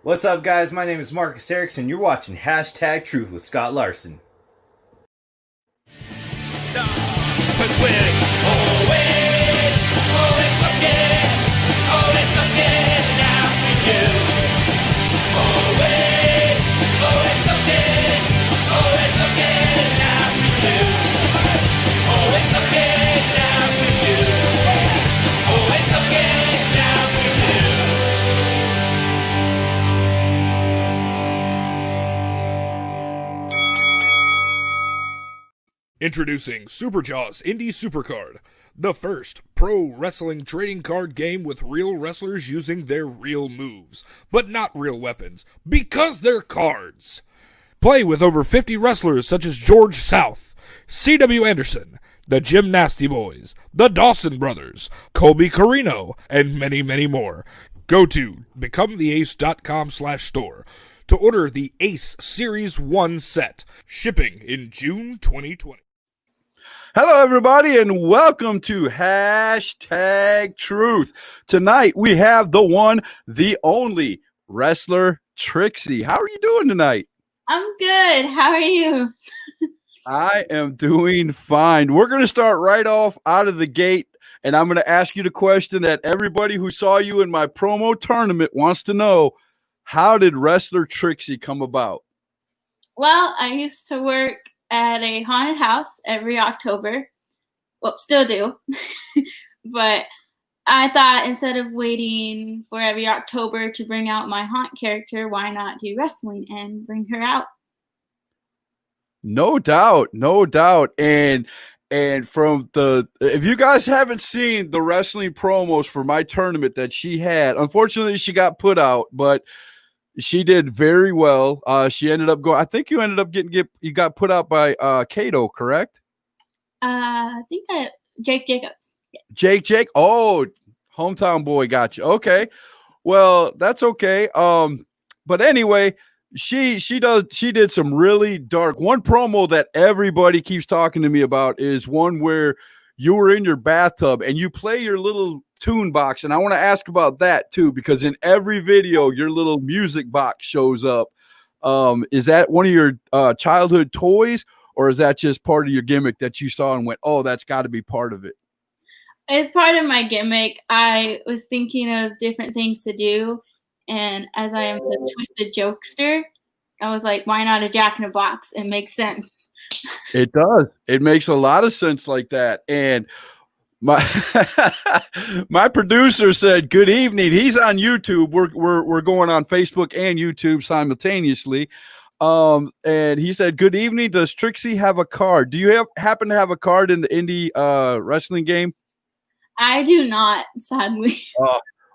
What's up, guys? My name is Marcus Erickson. You're watching Hashtag Truth with Scott Larson. Cause we're always looking now for you. Always looking now for you. Always looking now for you. Always looking now for you. Introducing Superjaws Indie Supercard, the first pro wrestling trading card game with real wrestlers using their real moves, but not real weapons, because they're cards. Play with over 50 wrestlers such as George South, C.W. Anderson, the Jim Nasty Boys, the Dawson Brothers, Colby Carino, and many, many more. Go to becometheace.com/store to order the Ace Series 1 set, shipping in June 2020. Hello, everybody, and welcome to Hashtag Truth. Tonight, we have the one, the only, Wrestler Trixie. How are you doing tonight? I'm good. How are you? I am doing fine. We're going to start right off out of the gate, and I'm going to ask you the question that everybody who saw you in my promo tournament wants to know. How did Wrestler Trixie come about? Well, I used to work at a haunted house every October. Well, still do. But I thought instead of waiting for every October to bring out my haunt character, why not do wrestling and bring her out? No doubt, no doubt. And from if you guys haven't seen the wrestling promos for my tournament that she had, unfortunately she got put out, but she did very well. She ended up going. I think you ended up you got put out by Kato, correct? I think Jake Jacobs. Yeah. Jake. Oh, hometown boy, got you. Okay, well that's okay. But anyway, she did some really dark. One promo that everybody keeps talking to me about is one where you were in your bathtub and you play your little tune box, and I want to ask about that too, because in every video your little music box shows up. Is that one of your childhood toys, or is that just part of your gimmick that you saw and went, oh, that's got to be part of it? It's part of my gimmick. I was thinking of different things to do, and as I am the twisted jokester, I was like, why not a Jack in a Box? It makes sense. It does. It makes a lot of sense like that. And my my producer said, good evening. He's on YouTube. We're going on Facebook and YouTube simultaneously. And he said, good evening. Does Trixie have a card? Do you happen to have a card in the indie wrestling game? I do not, sadly.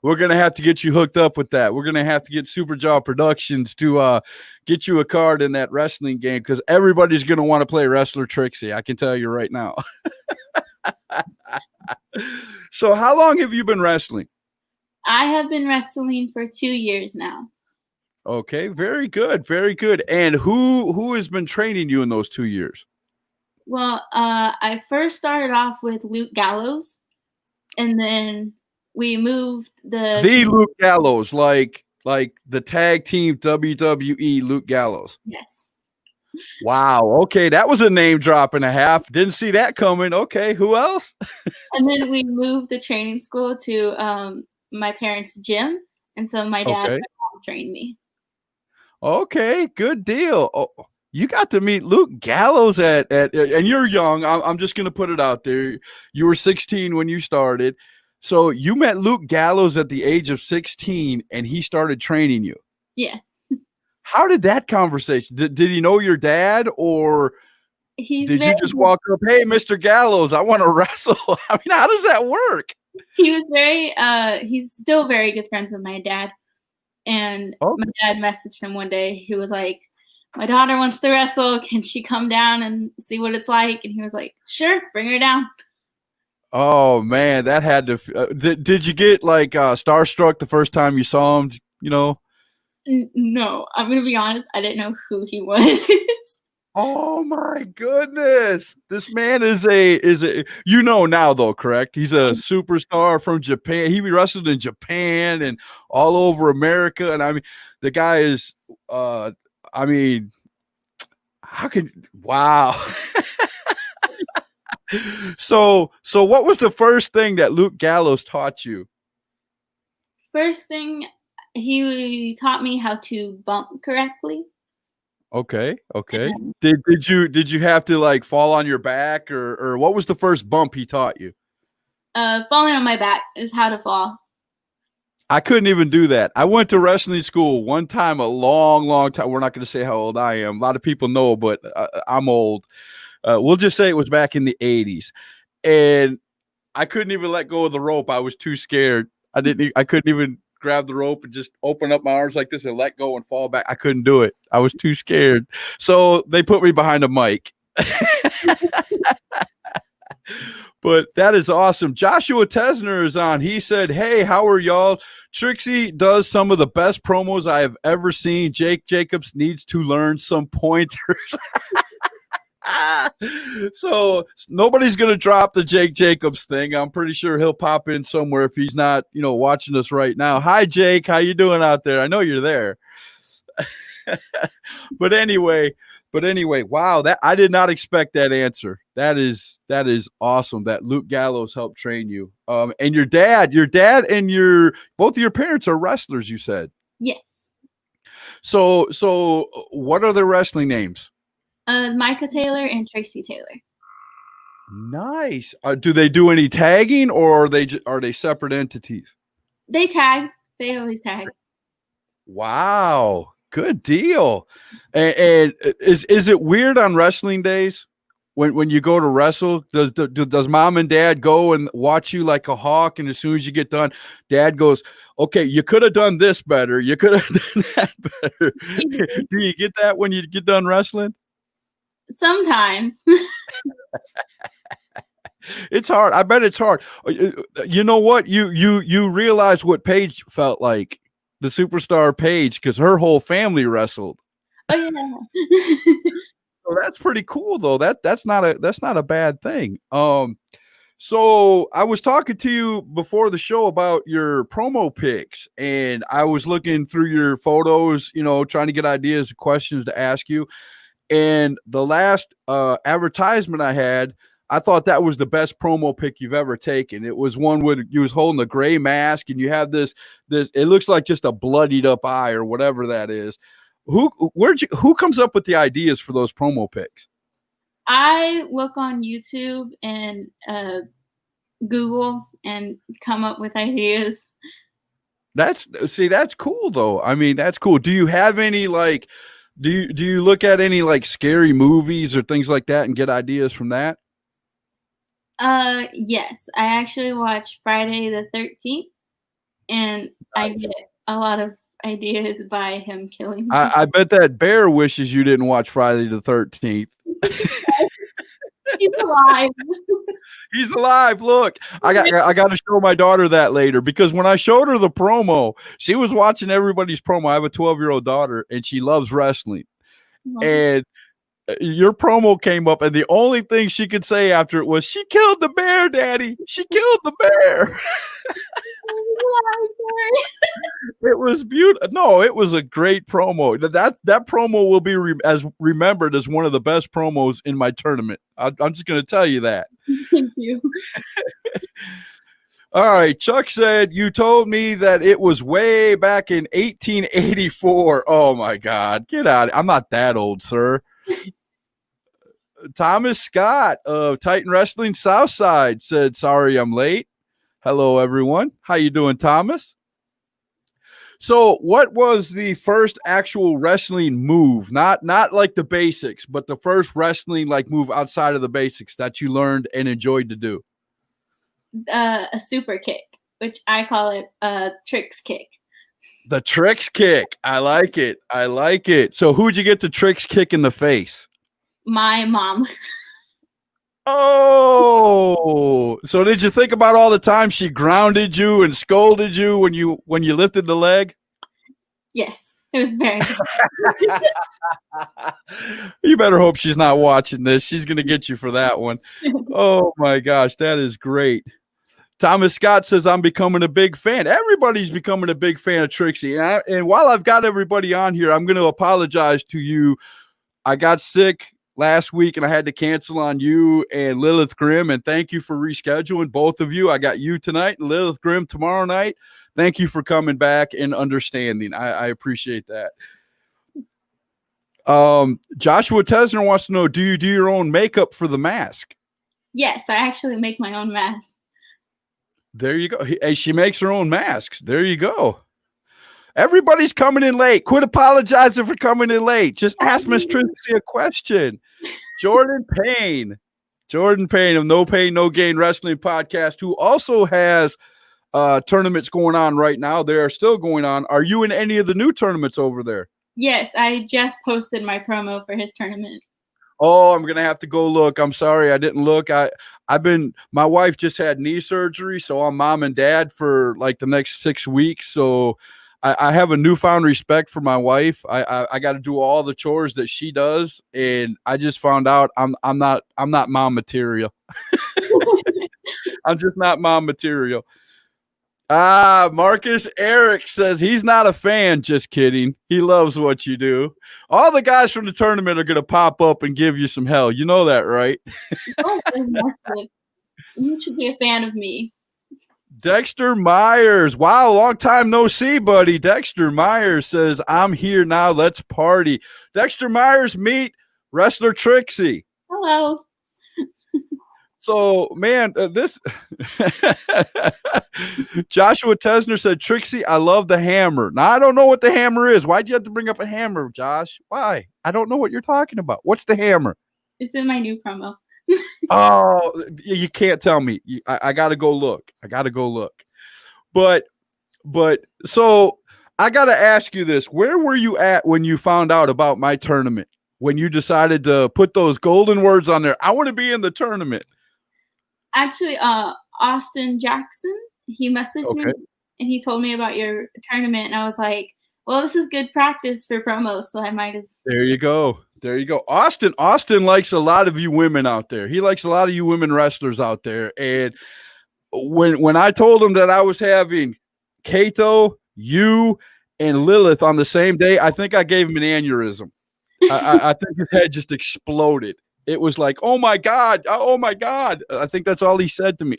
We're going to have to get you hooked up with that. We're going to have to get Superjaw Productions to get you a card in that wrestling game, because everybody's going to want to play Wrestler Trixie. I can tell you right now. So how long have you been wrestling? I have been wrestling for 2 years now. Okay, very good, very good. And who has been training you in those 2 years? Well, I first started off with Luke Gallows, and then we moved the Luke Gallows, like the tag team WWE Luke Gallows. Yes. Wow. Okay, that was a name drop and a half. Didn't see that coming. Okay, who else? And then we moved the training school to my parents' gym, and so my dad and my mom trained me. Okay, good deal. Oh, you got to meet Luke Gallows at and you're young. I'm just gonna put it out there. You were 16 when you started. So you met Luke Gallows at the age of 16, and he started training you. Yeah. How did that conversation? Did he know your dad, or did you just walk up, hey, Mr. Gallows, I want to wrestle? I mean, how does that work? He was he's still very good friends with my dad. And my dad messaged him one day. He was like, my daughter wants to wrestle. Can she come down and see what it's like? And he was like, sure, bring her down. Oh, man, that had to did you get like starstruck the first time you saw him, you know? No, I'm going to be honest. I didn't know who he was. Oh my goodness. This man is a you know now though, correct? He's a superstar from Japan. He wrestled in Japan and all over America. And I mean, the guy is I mean, how can wow. So what was the first thing that Luke Gallows taught you? First thing, he taught me how to bump correctly. Okay. Did you have to like fall on your back or what was the first bump he taught you? Falling on my back is how to fall. I couldn't even do that. I went to wrestling school one time, a long time. We're not going to say how old I am. A lot of people know, but I'm old. We'll just say it was back in the 80s. And I couldn't even let go of the rope. I was too scared. I couldn't even grab the rope and just open up my arms like this and let go and fall back. I couldn't do it. I was too scared. So they put me behind a mic. But that is awesome. Joshua Tesner is on. He said, hey, how are y'all? Trixie does some of the best promos I have ever seen. Jake Jacobs needs to learn some pointers. So nobody's going to drop the Jake Jacobs thing. I'm pretty sure he'll pop in somewhere if he's not, watching us right now. Hi, Jake. How you doing out there? I know you're there. But anyway, wow, that I did not expect that answer. That is awesome that Luke Gallows helped train you. And your dad and both of your parents are wrestlers, you said. Yes. So what are their wrestling names? Micah Taylor and Tracy Taylor. Nice. Do they do any tagging or are they separate entities? They tag. They always tag. Wow. Good deal. And is it weird on wrestling days when you go to wrestle? Does mom and dad go and watch you like a hawk? And as soon as you get done, dad goes, okay, you could have done this better. You could have done that better. Do you get that when you get done wrestling? Sometimes. It's hard. I bet it's hard. You know what? You realize what Paige felt like, the superstar Paige, because her whole family wrestled. Oh yeah. So that's pretty cool though. That's not a bad thing. So I was talking to you before the show about your promo picks, and I was looking through your photos, trying to get ideas of questions to ask you. And the last advertisement I had, I thought that was the best promo pic you've ever taken. It was one where you was holding a gray mask and you have this, it looks like just a bloodied up eye or whatever that is. Who comes up with the ideas for those promo pics? I look on YouTube and Google and come up with ideas. That's cool though. I mean, that's cool. Do you have any do you look at any scary movies or things like that and get ideas from that? Yes, I actually watch Friday the 13th, and I get a lot of ideas by him killing me. I bet that bear wishes you didn't watch Friday the 13th. He's alive. He's alive. Look, I got to show my daughter that later, because when I showed her the promo, she was watching everybody's promo. I have a 12-year-old daughter, and she loves wrestling. And your promo came up, and the only thing she could say after it was, "She killed the bear, Daddy. She killed the bear." It was beautiful. No, it was a great promo. That promo will be remembered as one of the best promos in my tournament. I'm just going to tell you that. Thank you. All right. Chuck said, you told me that it was way back in 1884. Oh, my God. Get out. I'm not that old, sir. Thomas Scott of Titan Wrestling Southside said, sorry I'm late. Hello, everyone. How you doing, Thomas? So what was the first actual wrestling move? Not like the basics, but the first wrestling move outside of the basics that you learned and enjoyed to do? A super kick, which I call it a tricks kick. The tricks kick. I like it. So who'd you get the tricks kick in the face? My mom. Oh, so did you think about all the time she grounded you and scolded you when you lifted the leg? Yes. It was very good. You better hope she's not watching this. She's going to get you for that one. Oh my gosh, that is great. Thomas Scott says, I'm becoming a big fan. Everybody's becoming a big fan of Trixie. And while I've got everybody on here, I'm going to apologize to you. I got sick last week and I had to cancel on you and Lilith Grimm. And thank you for rescheduling both of you. I got you tonight and Lilith Grimm tomorrow night. Thank you for coming back and understanding. I appreciate that. Joshua Tesner wants to know, do you do your own makeup for the mask? Yes, I actually make my own mask. There you go. Hey, she makes her own masks. There you go. Everybody's coming in late. Quit apologizing for coming in late. Just ask Miss Trixie a question. Jordan Payne of No Pain, No Gain Wrestling Podcast, who also has tournaments going on right now. They are still going on. Are you in any of the new tournaments over there? Yes, I just posted my promo for his tournament. Oh, I'm gonna have to go look. I'm sorry I didn't look. My wife just had knee surgery, so I'm mom and dad for like the next 6 weeks. So I have a newfound respect for my wife. I got to do all the chores that she does, and I just found out I'm not mom material. I'm just not mom material. Marcus Eric says he's not a fan. Just kidding. He loves what you do. All the guys from the tournament are going to pop up and give you some hell. You know that, right? You should be a fan of me. Dexter Myers. Wow, long time no see, buddy. Dexter Myers says, I'm here now. Let's party. Dexter Myers, meet Wrestler Trixie. Hello. So, man, this Joshua Tesner said, Trixie, I love the hammer. Now, I don't know what the hammer is. Why'd you have to bring up a hammer, Josh? Why? I don't know what you're talking about. What's the hammer? It's in my new promo. Oh, you can't tell me. I got to go look. But so I got to ask you this. Where were you at when you found out about my tournament? When you decided to put those golden words on there? I want to be in the tournament. Actually, Austin Jackson, he messaged me and he told me about your tournament, and I was like, well, this is good practice for promos, so I might as There you go. Austin likes a lot of you women out there. He likes a lot of you women wrestlers out there. And when I told him that I was having Kato, you, and Lilith on the same day, I think I gave him an aneurysm. I think his head just exploded. It was like, oh my God. I think that's all he said to me.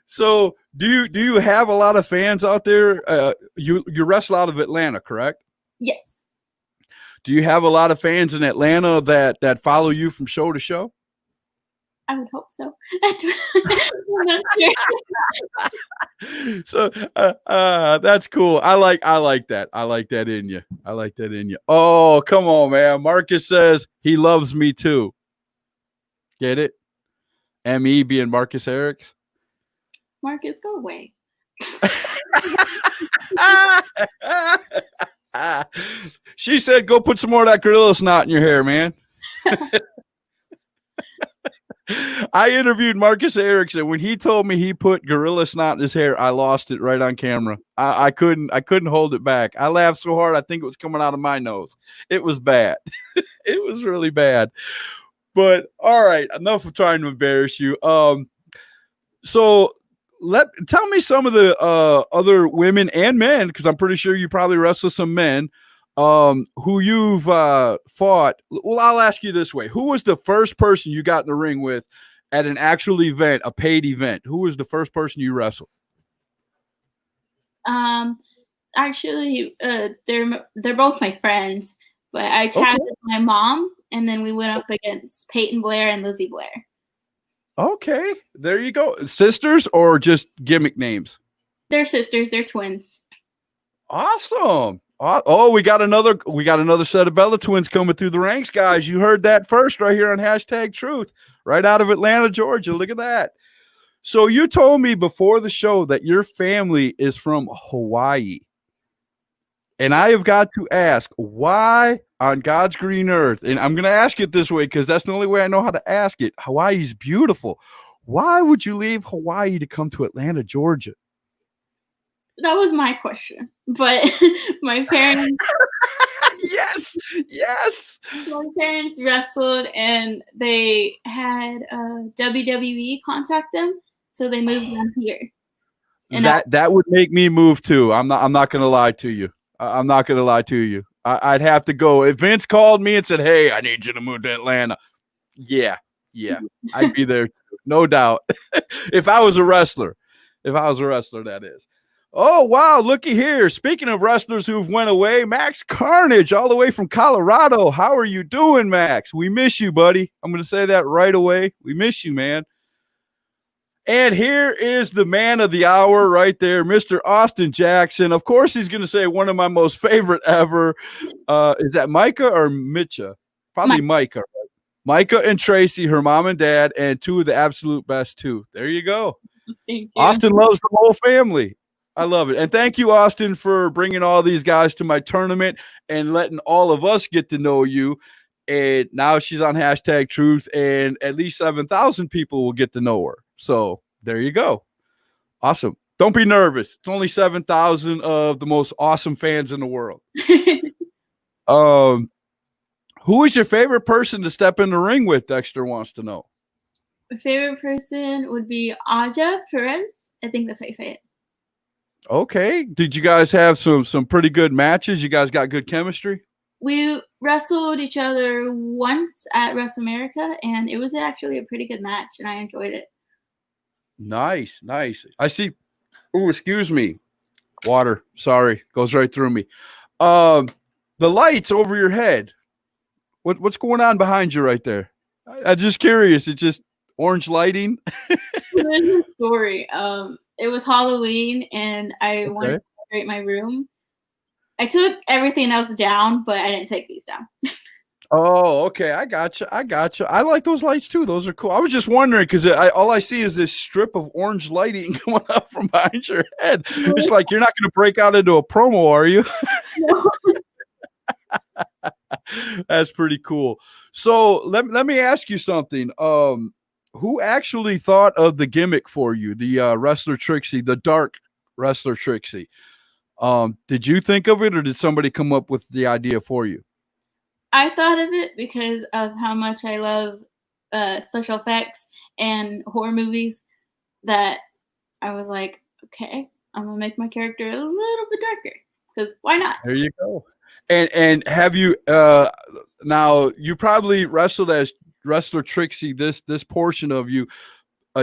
So do you have a lot of fans out there? You wrestle out of Atlanta, correct? Yes. Do you have a lot of fans in Atlanta that follow you from show to show? I would hope so. I'm not sure. So that's cool. I like that. I like that in you. Oh, come on, man. Marcus says he loves me too. Get it? M.E. being Marcus Erics. Marcus, go away. She said, go put some more of that gorilla snot in your hair, man. I interviewed Marcus Erickson. When he told me he put gorilla snot in his hair, I lost it right on camera. I couldn't hold it back. I laughed so hard I think it was coming out of my nose. It was bad. It was really bad. But all right, enough of trying to embarrass you. So tell me some of the other women and men, because I'm pretty sure you probably wrestle some men who you've fought. Well, I'll ask you this way. Who was the first person you got in the ring with at an actual event, a paid event? Who was the first person you wrestled? Actually, they're both my friends, but I tagged with my mom, and then we went up against Peyton Blair and Lizzie Blair. Okay, there you go. Sisters or just gimmick names? They're sisters. They're twins. Awesome. Oh, we got another set of Bella twins coming through the ranks, guys. You heard that first right here on Hashtag Truth, right out of Atlanta, Georgia. Look at that. So you told me before the show that your family is from Hawaii. And I have got to ask, why on God's green earth? And I'm going to ask it this way because that's the only way I know how to ask it. Hawaii's beautiful. Why would you leave Hawaii to come to Atlanta, Georgia? That was my question. But my parents Yes, yes. my parents wrestled and they had WWE contact them, so they moved down here. And That would make me move too. I'm not gonna lie to you. I'm not gonna lie to you. I'd have to go. If Vince called me and said, "Hey, I need you to move to Atlanta," yeah, I'd be there, too, no doubt. If I was a wrestler, that is. Oh wow, looky here. Speaking of wrestlers who've went away, Max Carnage, all the way from Colorado. How are you doing, Max? We miss you, buddy. I'm gonna say that right away. We miss you, man. And here is the man of the hour right there, Mr. Austin Jackson. Of course, he's going to say one of my most favorite ever. Is that Micah or Mitcha? Probably Micah. Right? Micah and Tracy, her mom and dad, and two of the absolute best, too. There you go. Thank you. Austin loves the whole family. I love it. And thank you, Austin, for bringing all these guys to my tournament and letting all of us get to know you. And now she's on hashtag truth, and at least 7,000 people will get to know her. So there you go. Awesome. Don't be nervous. It's only 7,000 of the most awesome fans in the world. Who is your favorite person to step in the ring with? Dexter wants to know. My favorite person would be Aja Perez. I think that's how you say it. Okay. Did you guys have some pretty good matches? You guys got good chemistry? We wrestled each other once at Wrestle America, and it was actually a pretty good match, and I enjoyed it. Nice. I see. Oh, excuse me. Water. Sorry. Goes right through me. The lights over your head. What's going on behind you right there? I'm just curious. It's just orange lighting. There's a story. It was Halloween, and I wanted to decorate my room. I took everything else down, but I didn't take these down. Oh, okay. I gotcha. I like those lights too. Those are cool. I was just wondering because all I see is this strip of orange lighting coming up from behind your head. It's like you're not going to break out into a promo, are you? No. That's pretty cool. So let me ask you something. Who actually thought of the gimmick for you, the Wrestler Trixie, the dark Wrestler Trixie? Did you think of it, or did somebody come up with the idea for you? I thought of it because of how much I love special effects and horror movies, that I was like, okay, I'm going to make my character a little bit darker, because why not? There you go. And have you now you probably wrestled as Wrestler Trixie, this portion of you.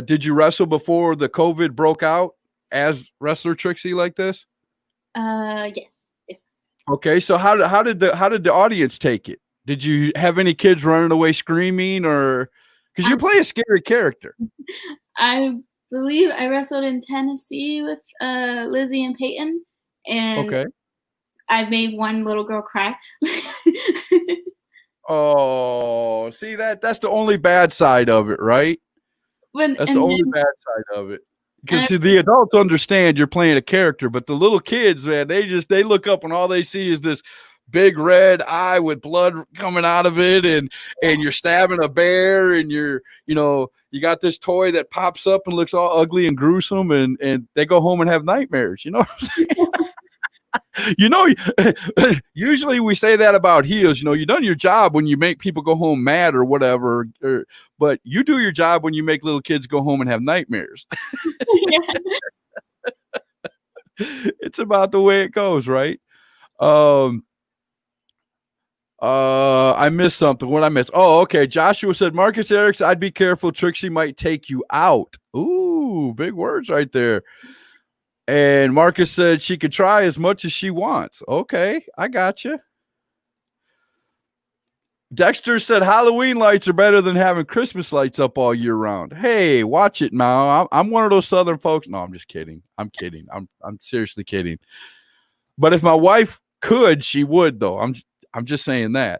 Did you wrestle before the COVID broke out as Wrestler Trixie like this? Yes. Okay, so how did the audience take it? Did you have any kids running away screaming, or because you play a scary character? I believe I wrestled in Tennessee with Lizzie and Peyton, and I made one little girl cry. Oh, see that's the only bad side of it, right? That's the only bad side of it. Because the adults understand you're playing a character, but the little kids, man, they look up and all they see is this big red eye with blood coming out of it, and you're stabbing a bear, and you got this toy that pops up and looks all ugly and gruesome, and they go home and have nightmares. You know what I'm saying? Usually we say that about heels. You've done your job when you make people go home mad or whatever, but you do your job when you make little kids go home and have nightmares. It's about the way it goes, right? I missed something. What I missed? Oh, okay. Joshua said, Marcus Erics, I'd be careful. Trixie might take you out. Ooh, big words right there. And Marcus said she could try as much as she wants. Okay, I got you. Dexter said Halloween lights are better than having Christmas lights up all year round. Hey, watch it now. I'm one of those Southern folks. No, I'm just kidding. I'm kidding. I'm seriously kidding. But if my wife could, she would, though. I'm just saying that.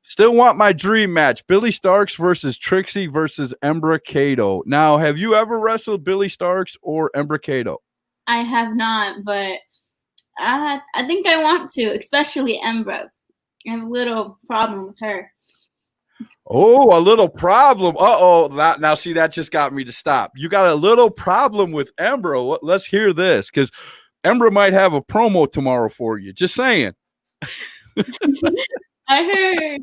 Still want my dream match. Billy Starks versus Trixie versus Embra Cato. Now, have you ever wrestled Billy Starks or Embra Cato? I have not, but I think I want to, especially Embra. I have a little problem with her. Oh, a little problem. Uh-oh. Now, see, that just got me to stop. You got a little problem with Embra. Let's hear this, because Embra might have a promo tomorrow for you. Just saying. I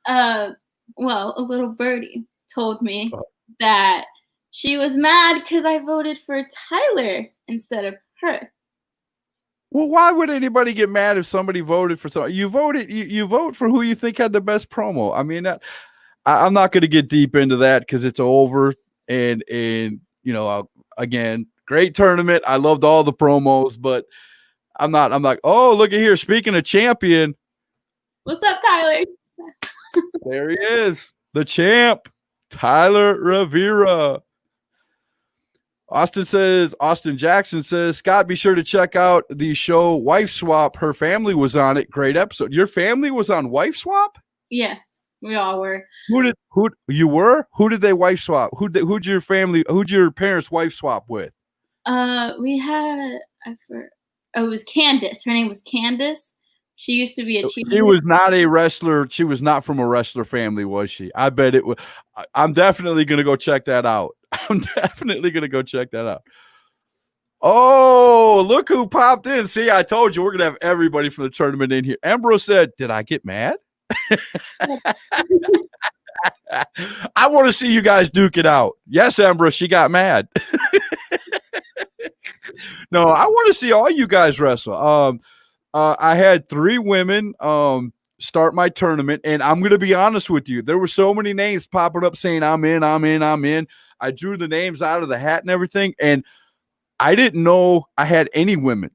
heard, well, a little birdie told me that she was mad because I voted for Tyler instead of her. Well, why would anybody get mad if somebody voted for something? You vote for who you think had the best promo. I mean, I'm not going to get deep into that because it's over. And again, great tournament. I loved all the promos, but I'm like, oh, look at here. Speaking of champion. What's up, Tyler? There he is. The champ, Tyler Rivera. Austin Jackson says, Scott, be sure to check out the show Wife Swap. Her family was on it. Great episode. Your family was on Wife Swap? Yeah, we all were. Who you were? Who did they wife swap? Who'd your parents wife swap with? We had, it was Candace. Her name was Candace. She used to be a cheerleader. She was not a wrestler. She was not from a wrestler family, was she? I bet it was. I'm definitely going to go check that out. Oh, look who popped in. See, I told you we're going to have everybody from the tournament in here. Ambrose said, did I get mad? I want to see you guys duke it out. Yes, Ambrose, she got mad. No, I want to see all you guys wrestle. I had 3 women start my tournament, and I'm going to be honest with you. There were so many names popping up saying, I'm in. I drew the names out of the hat and everything, and I didn't know I had any women.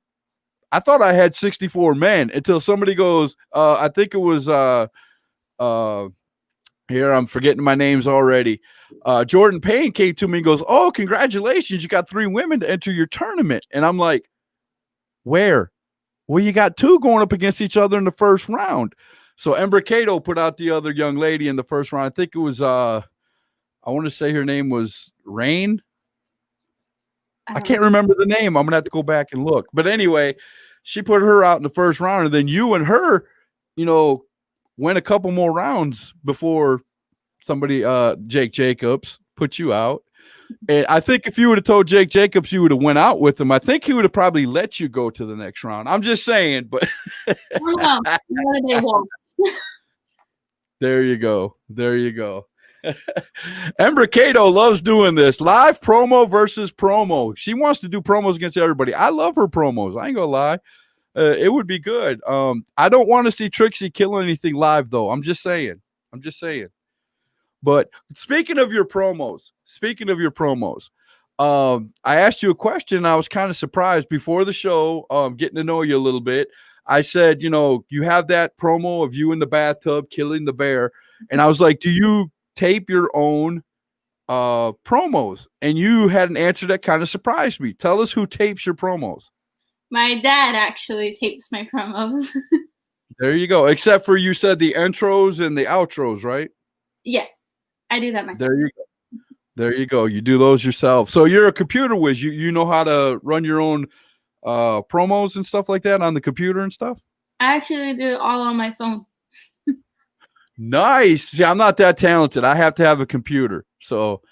I thought I had 64 men until somebody goes, I think it was here, I'm forgetting my names already. Jordan Payne came to me and goes, oh, congratulations, you got 3 women to enter your tournament. And I'm like, where? Well, you got 2 going up against each other in the first round. So Ember Cato put out the other young lady in the first round. I think it was, I want to say her name was Rain. I can't remember the name. I'm going to have to go back and look. But anyway, she put her out in the first round. And then you and her, went a couple more rounds before somebody, Jake Jacobs, put you out. And I think if you would have told Jake Jacobs you would have went out with him, I think he would have probably let you go to the next round. I'm just saying, but there you go. Ember Cato loves doing this. Live promo versus promo. She wants to do promos against everybody. I love her promos. I ain't gonna lie. It would be good. I don't want to see Trixie kill anything live, though. I'm just saying. But speaking of your promos, I asked you a question. I was kind of surprised before the show, getting to know you a little bit. I said, you have that promo of you in the bathtub killing the bear. And I was like, do you tape your own promos? And you had an answer that kind of surprised me. Tell us who tapes your promos. My dad actually tapes my promos. There you go. Except for you said the intros and the outros, right? Yeah, I do that myself. There you go. You do those yourself. So you're a computer whiz. You know how to run your own promos and stuff like that on the computer and stuff? I actually do it all on my phone. Nice. See, I'm not that talented. I have to have a computer. So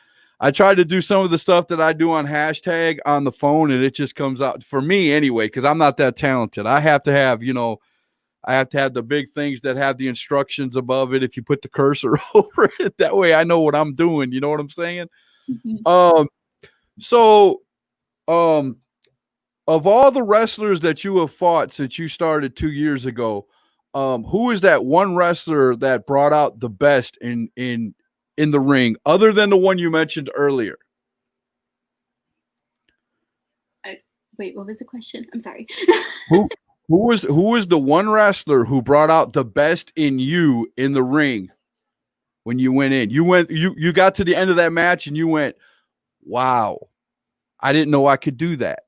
I try to do some of the stuff that I do on hashtag on the phone, and it just comes out for me anyway, because I'm not that talented. I have to have, the big things that have the instructions above it. If you put the cursor over it, that way I know what I'm doing. You know what I'm saying? Mm-hmm. Of all the wrestlers that you have fought since you started 2 years ago, who is that one wrestler that brought out the best in the ring, other than the one you mentioned earlier? Wait, what was the question? I'm sorry. Who was the one wrestler who brought out the best in you in the ring when you went in? You got to the end of that match and you went, wow, I didn't know I could do that.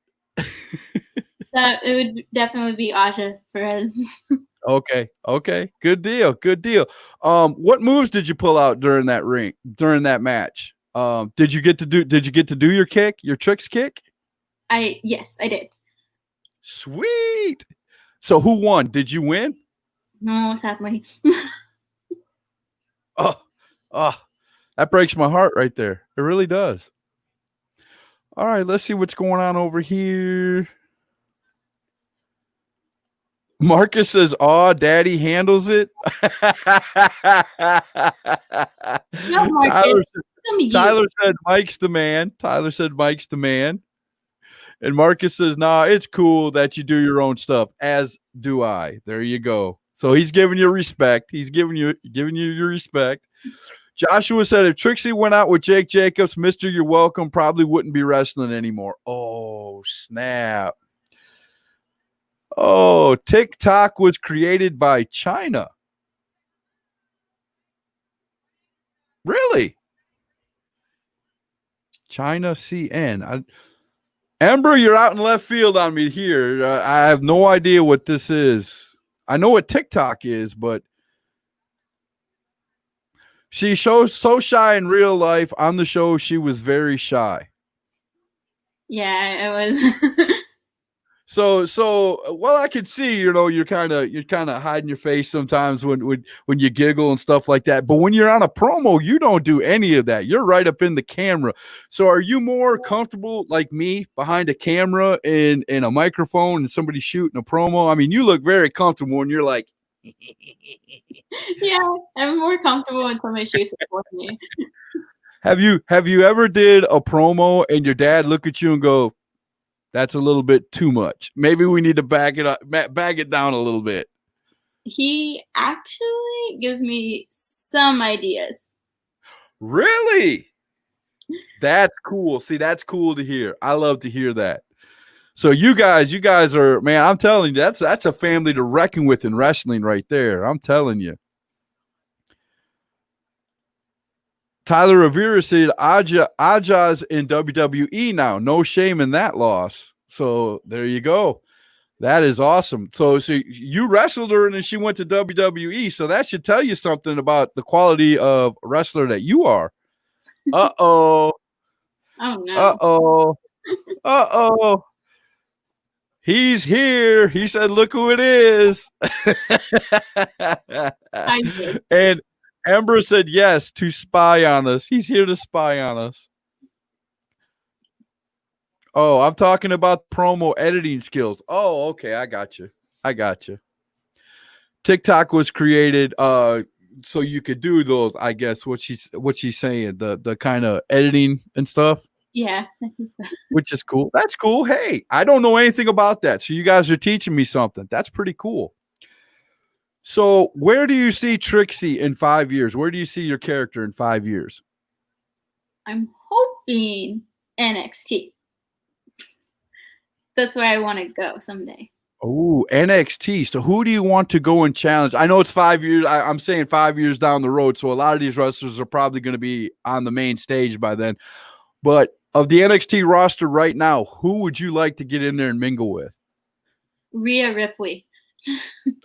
It would definitely be Aja Perez. Okay. Good deal. What moves did you pull out during that match? Did you get to do your kick, your tricks kick? Yes, I did. Sweet. So who won? Did you win? No, sadly. Oh, that breaks my heart right there. It really does. All right, let's see what's going on over here. Marcus says, "Oh, Daddy handles it." No, Marcus. Tyler, Tell me you. Tyler said, "Mike's the man." Tyler said, "Mike's the man." And Marcus says, "Nah, it's cool that you do your own stuff, as do I." There you go. So he's giving you respect. He's giving you your respect. Joshua said, "If Trixie went out with Jake Jacobs, Mister, you're welcome, probably wouldn't be wrestling anymore." Oh, snap. Oh, TikTok was created by China. Really? China CN. Amber, you're out in left field on me here. I have no idea what this is. I know what TikTok is, but she shows so shy in real life. On the show, she was very shy. Yeah, it was. So well, I could see, you're kind of hiding your face sometimes when you giggle and stuff like that. But when you're on a promo, you don't do any of that. You're right up in the camera. So are you more comfortable like me behind a camera and a microphone and somebody shooting a promo? I mean, you look very comfortable when you're like, Yeah, I'm more comfortable when somebody shoots it for me. have you ever did a promo and your dad look at you and go, "That's a little bit too much. Maybe we need to back it down a little bit"? He actually gives me some ideas. Really? That's cool. See, that's cool to hear. I love to hear that. So you guys are, man, I'm telling you, that's a family to reckon with in wrestling right there. I'm telling you. Tyler Rivera said Aja's in WWE now. No shame in that loss. So there you go. That is awesome. So you wrestled her and then she went to WWE. So that should tell you something about the quality of wrestler that you are. Uh-oh. Oh no. Uh-oh. Uh-oh. He's here. He said, "Look who it is." I did. And Amber said, "Yes, to spy on us. He's here to spy on us." Oh, I'm talking about promo editing skills. Oh, okay. I got you. TikTok was created so you could do those, I guess, what she's saying, the kind of editing and stuff. Yeah. Which is cool. That's cool. Hey, I don't know anything about that. So you guys are teaching me something. That's pretty cool. So where do you see Trixie in 5 years? Where do you see your character in 5 years? I'm hoping NXT. That's where I want to go someday. Oh, NXT. So who do you want to go and challenge? I know it's 5 years. I'm saying 5 years down the road. So a lot of these wrestlers are probably going to be on the main stage by then. But of the NXT roster right now, who would you like to get in there and mingle with? Rhea Ripley.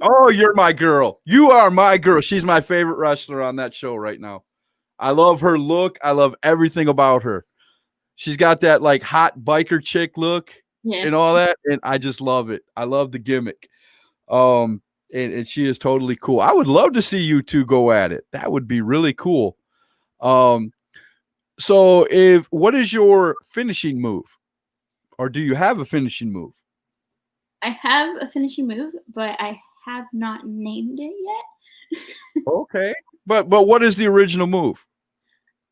Oh, you're my girl. You are my girl. She's my favorite wrestler on that show right now. I love her look. I love everything about her. She's got that like hot biker chick look and all that, and I just love it. I love the gimmick. And she is totally cool. I would love to see you two go at it. That would be really cool. So what is your finishing move? Or do you have a finishing move? I have a finishing move, but I have not named it yet. Okay. But what is the original move?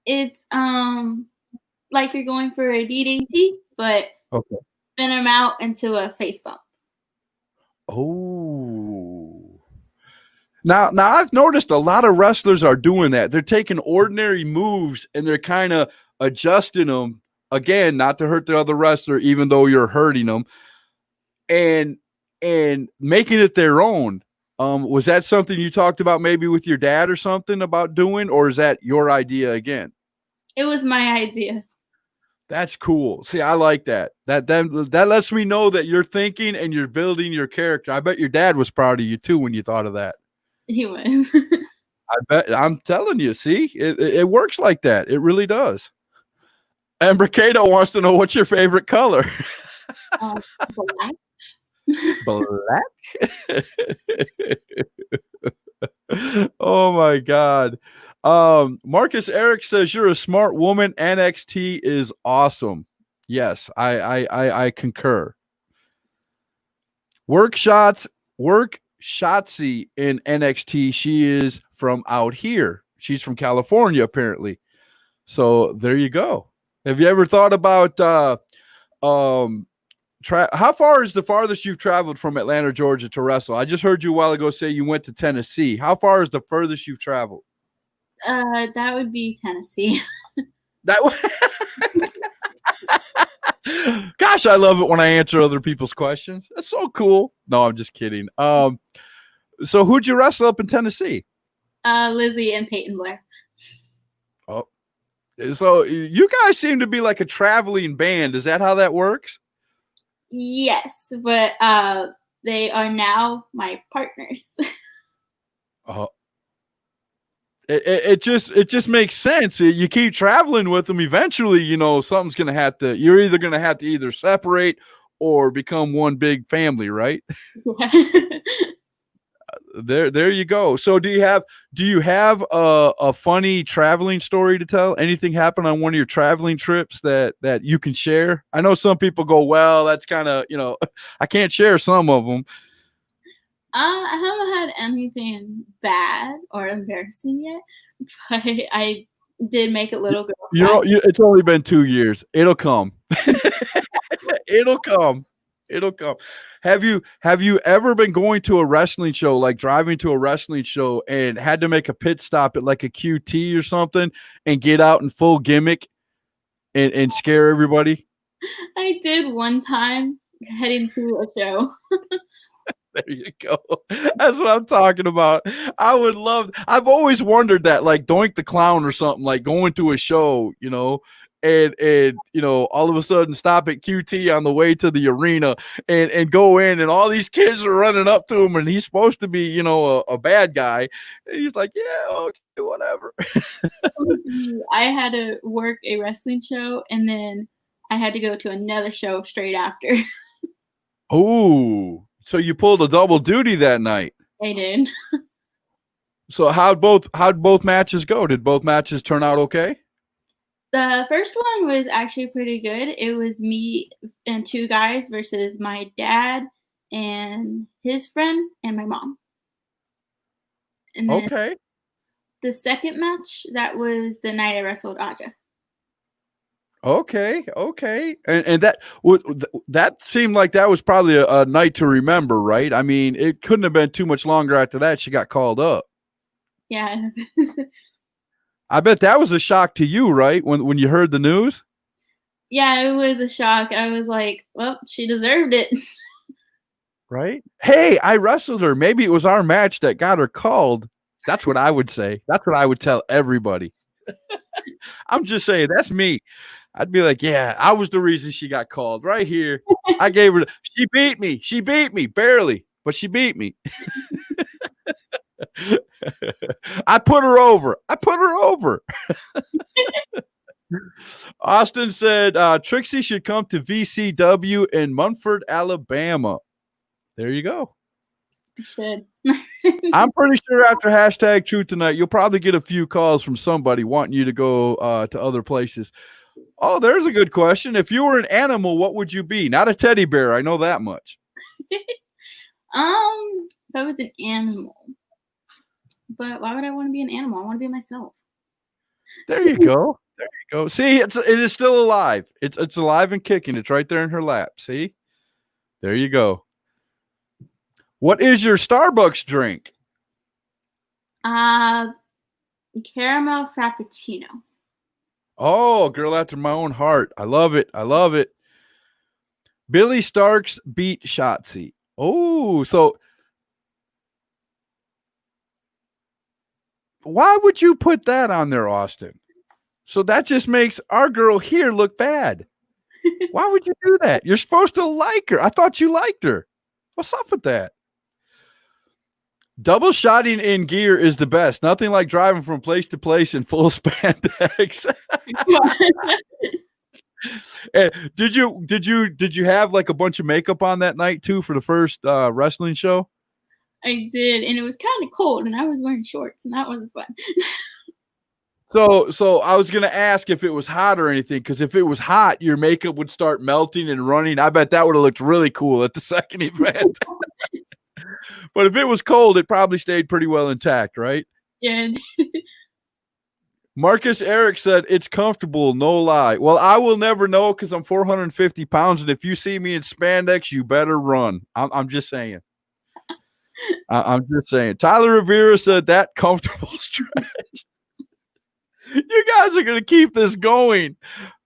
It's like you're going for a DDT, but Okay. spin them out into a face bump. Oh. Now I've noticed a lot of wrestlers are doing that. They're taking ordinary moves and they're kind of adjusting them, again, not to hurt the other wrestler, even though you're hurting them, and making it their own. Was that something you talked about maybe with your dad or something about doing, or is that your idea again? It was my idea. That's cool. See, I like that. That lets me know that you're thinking and you're building your character. I bet your dad was proud of you too when you thought of that. He was. I bet. I'm telling you. See, it works like that. It really does. And Bricado wants to know, what's your favorite color? Black. Black. Oh my God. Marcus Eric says, "You're a smart woman. NXT is awesome." Yes, I concur. Work shots work Shotzi in NXT. She is from out here. She's from California, apparently. So there you go. Have you ever thought about how far is the farthest you've traveled from Atlanta, Georgia to wrestle? I just heard you a while ago say you went to Tennessee. How far is the furthest you've traveled? That would be Tennessee. That Gosh, I love it when I answer other people's questions. That's so cool. No, I'm just kidding. So who'd you wrestle up in Tennessee? Lizzie and Peyton Blair. Oh, so you guys seem to be like a traveling band. Is that how that works? Yes, but they are now my partners. It just makes sense. You keep traveling with them. Eventually, something's gonna have to. You're either gonna have to either separate or become one big family, right? There you go. So do you have a funny traveling story to tell? Anything happen on one of your traveling trips that you can share? I know some people go, well, that's kind of, I can't share some of them. I haven't had anything bad or embarrassing yet, but I did make a little girl cry. It's only been 2 years. It'll come. It'll come. Have you ever been going to a wrestling show, like driving to a wrestling show and had to make a pit stop at like a QT or something and get out in full gimmick and scare everybody? I did one time heading to a show. There you go. That's what I'm talking about. I've always wondered that, like Doink the Clown or something, like going to a show, and all of a sudden stop at QT on the way to the arena and go in, and all these kids are running up to him, and he's supposed to be, a bad guy. And he's like, yeah, okay, whatever. I had to work a wrestling show, and then I had to go to another show straight after. Oh, so you pulled a double duty that night. I did. So how'd both matches go? Did both matches turn out okay? The first one was actually pretty good. It was me and two guys versus my dad and his friend and my mom. And then Okay. the second match, that was the night I wrestled Aja. Okay. And that seemed like that was probably a night to remember, right? I mean, it couldn't have been too much longer after that she got called up. Yeah. I bet that was a shock to you, right? When you heard the news? Yeah, it was a shock. I was like, well, she deserved it. Right? Hey, I wrestled her. Maybe it was our match that got her called. That's what I would say. That's what I would tell everybody. I'm just saying, that's me. I'd be like, yeah, I was the reason she got called right here. I gave her, she beat me. She beat me barely, but she beat me. I put her over. Austin said, Trixie should come to VCW in Munford, Alabama. There you go. I should. I'm pretty sure after hashtag Truth Tonight, you'll probably get a few calls from somebody wanting you to go to other places. Oh, there's a good question. If you were an animal, what would you be? Not a teddy bear. I know that much. If I was an animal. But why would I want to be an animal? I want to be myself. There you go. See, it is still alive. It's alive and kicking. It's right there in her lap. See? There you go. What is your Starbucks drink? Caramel Frappuccino. Oh, girl after my own heart. I love it. Billy Starks beat Shotzi. Oh, so why would you put that on there, Austin? So that just makes our girl here look bad. Why would you do that? You're supposed to like her. I thought you liked her. What's up with that? Double shotting in gear is the best. Nothing like driving from place to place in full spandex. And did you have like a bunch of makeup on that night too for the first wrestling show? I did, and it was kind of cold, and I was wearing shorts, and that wasn't fun. So I was gonna ask if it was hot or anything, because if it was hot, your makeup would start melting and running. I bet that would have looked really cool at the second event. But if it was cold, it probably stayed pretty well intact, right? Yeah. Marcus Eric said, it's comfortable, no lie. Well, I will never know because I'm 450 pounds, and if you see me in spandex, you better run. I'm just saying. I'm just saying. Tyler Rivera said, that comfortable stretch. You guys are going to keep this going.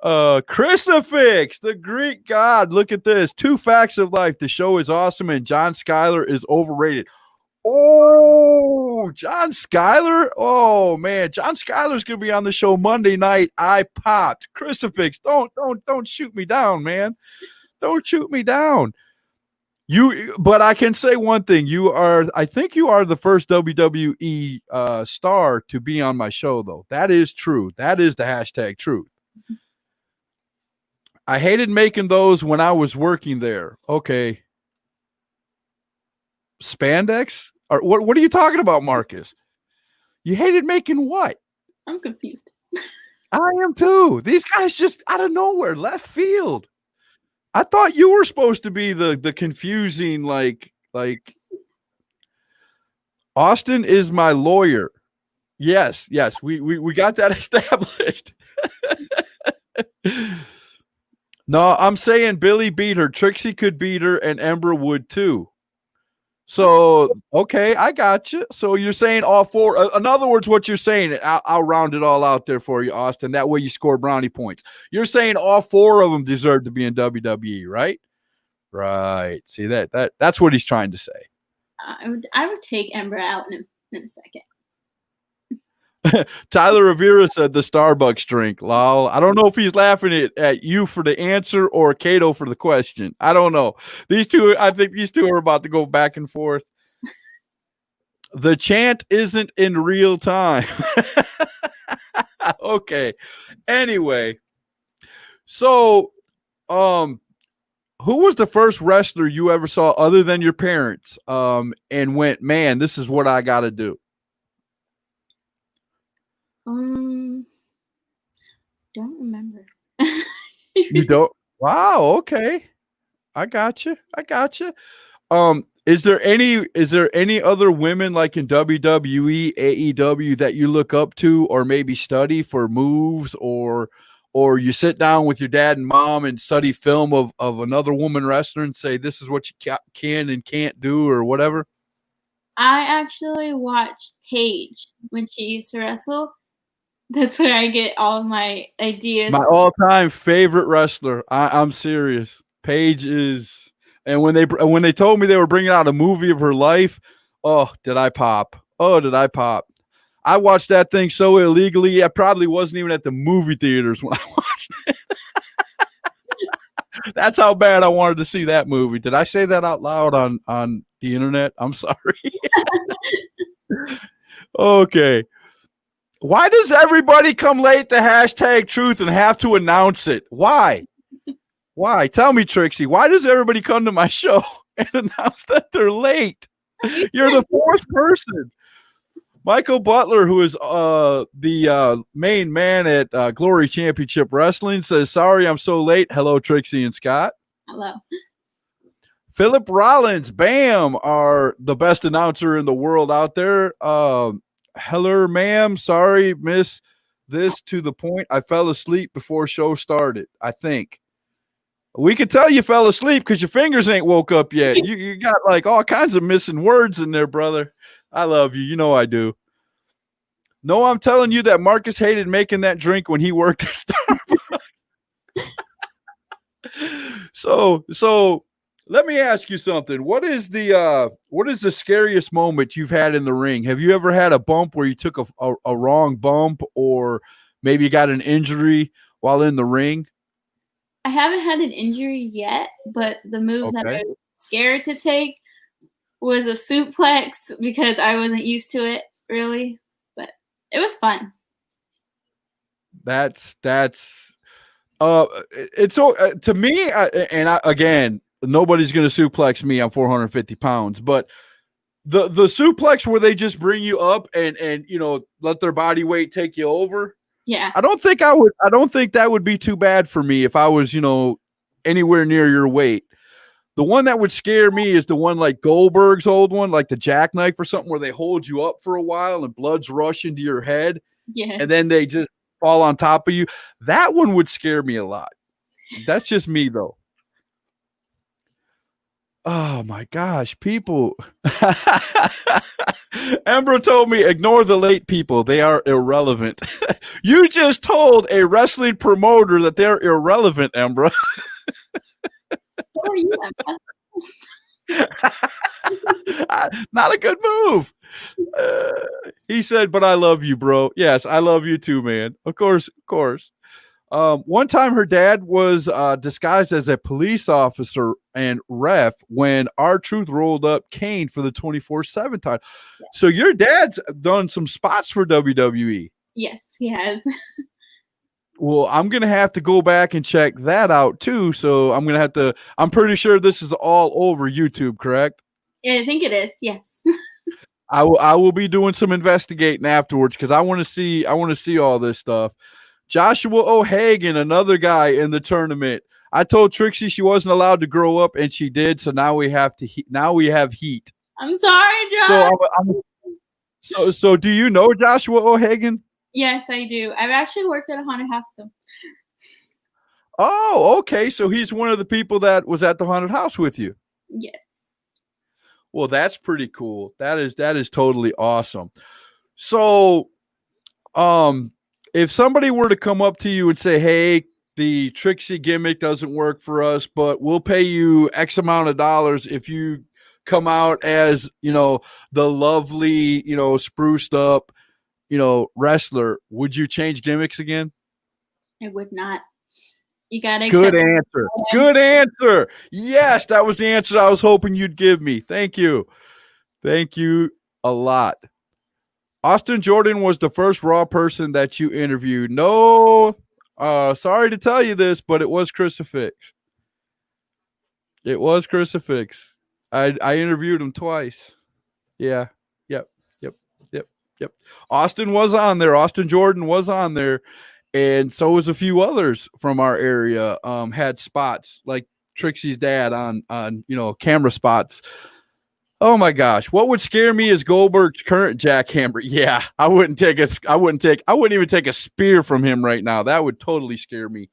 Crucifix, the Greek god. Look at this. 2 facts of life. The show is awesome, and John Schuyler is overrated. Oh, John Schuyler. Oh man, John Schuyler's gonna be on the show Monday night. I popped. Crucifix. Don't shoot me down, man. Don't shoot me down. But I can say one thing. I think you are the first WWE star to be on my show, though. That is true. That is the hashtag truth. I hated making those when I was working there. Okay. Spandex? Or what are you talking about, Marcus? You hated making what? I'm confused. I am too. These guys just out of nowhere, left field. I thought you were supposed to be the confusing, like Austin is my lawyer. Yes, we got that established. No, I'm saying Billy beat her. Trixie could beat her, and Ember would too. So, okay, I got you. So you're saying all 4. In other words, what you're saying, I'll round it all out there for you, Austin. That way you score brownie points. You're saying all 4 of them deserve to be in WWE, right? Right. See, that's what he's trying to say. I would take Ember out in a second. Tyler Rivera said the Starbucks drink. Lol. I don't know if he's laughing at you for the answer or Kato for the question. I don't know. I think these two are about to go back and forth. The chant isn't in real time. Okay. Anyway. So, who was the first wrestler you ever saw other than your parents and went, man, this is what I got to do? Don't remember. You don't? Wow. Okay. I got you. Is there any other women like in WWE, AEW that you look up to or maybe study for moves or you sit down with your dad and mom and study film of another woman wrestler and say, this is what you can and can't do or whatever? I actually watched Paige when she used to wrestle. That's where I get all my ideas. My all-time favorite wrestler. I'm serious. Paige is, and when they told me they were bringing out a movie of her life, oh, did I pop? I watched that thing so illegally. I probably wasn't even at the movie theaters when I watched it. That's how bad I wanted to see that movie. Did I say that out loud on the internet? I'm sorry. Okay. Why does everybody come late to hashtag truth and have to announce it? Why? Tell me, Trixie. Why does everybody come to my show and announce that they're late? You're the 4th person. Michael Butler, who is the main man at Glory Championship Wrestling, says, sorry I'm so late. Hello, Trixie and Scott. Hello. Philip Rollins, Bam, are the best announcer in the world out there. Hello, ma'am. Sorry, miss. This to the point. I fell asleep before show started, I think. We could tell you fell asleep because your fingers ain't woke up yet. You got like all kinds of missing words in there, brother. I love you. You know I do. No, I'm telling you that Marcus hated making that drink when he worked at Starbucks. So let me ask you something. What is the scariest moment you've had in the ring? Have you ever had a bump where you took a wrong bump or maybe you got an injury while in the ring? I haven't had an injury yet, but the move that I was scared to take was a suplex because I wasn't used to it really, but it was fun. It's to me, again, nobody's going to suplex me. I'm 450 pounds, but the suplex where they just bring you up and let their body weight take you over. Yeah. I don't think that would be too bad for me if I was, anywhere near your weight. The one that would scare me is the one like Goldberg's old one, like the jackknife or something, where they hold you up for a while and blood's rushing to your head, Yeah. and then they just fall on top of you. That one would scare me a lot. That's just me, though. Oh my gosh, people. Embro told me, ignore the late people. They are irrelevant. You just told a wrestling promoter that they're irrelevant, Embro. So are you, Emma. Not a good move. He said, but I love you, bro. Yes, I love you too, man. Of course, of course. One time her dad was disguised as a police officer and ref when R-Truth rolled up Kane for the 24/7 title. So your dad's done some spots for WWE. Yes, he has. Well, I'm going to have to go back and check that out too. So I'm going to have to, I'm pretty sure this is all over YouTube, correct? Yeah, I think it is. Yes. I will be doing some investigating afterwards because I want to see all this stuff. Joshua O'Hagan, another guy in the tournament. I told Trixie she wasn't allowed to grow up, and she did. So now we have heat. I'm sorry, Josh. So do you know Joshua O'Hagan? Yes, I do. I've actually worked at a haunted house with him. Oh, okay. So he's one of the people that was at the haunted house with you. Yes. Well, that's pretty cool. That is totally awesome. So, if somebody were to come up to you and say, "Hey, the Trixie gimmick doesn't work for us, but we'll pay you X amount of dollars if you come out as, the lovely, spruced up, wrestler," would you change gimmicks again? I would not. You gotta Good accept answer. Good answer. Yes, that was the answer I was hoping you'd give me. Thank you. Thank you a lot. Austin Jordan was the first Raw person that you interviewed. No, sorry to tell you this, but it was Crucifix. It was Crucifix. I interviewed him twice. Yeah. Yep. Austin was on there. Austin Jordan was on there. And so was a few others from our area, had spots like Trixie's dad on camera spots. Oh my gosh. What would scare me is Goldberg's current jackhammer. Yeah, I wouldn't even take a spear from him right now. That would totally scare me.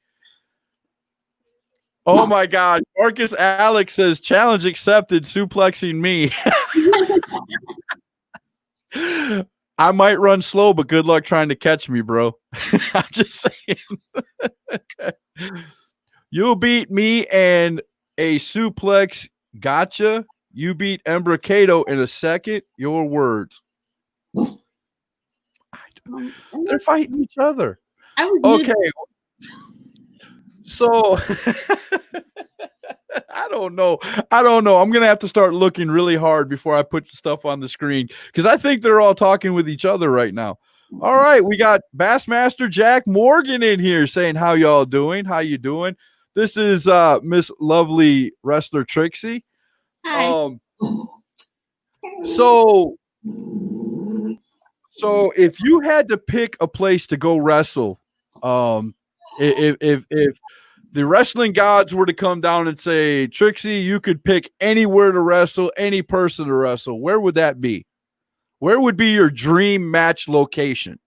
Oh my God. Marcus Alex says, challenge accepted, suplexing me. I might run slow, but good luck trying to catch me, bro. I'm just saying. You'll beat me and a suplex. Gotcha. You beat Embracato in a second. Your words. They're fighting each other. Okay. So I don't know. I'm going to have to start looking really hard before I put the stuff on the screen because I think they're all talking with each other right now. All right. We got Bassmaster Jack Morgan in here saying, how y'all doing? How you doing? This is Miss Lovely Wrestler Trixie. Hi. So if you had to pick a place to go wrestle, if the wrestling gods were to come down and say, Trixie, you could pick anywhere to wrestle, any person to wrestle, where would that be? Where would be your dream match location?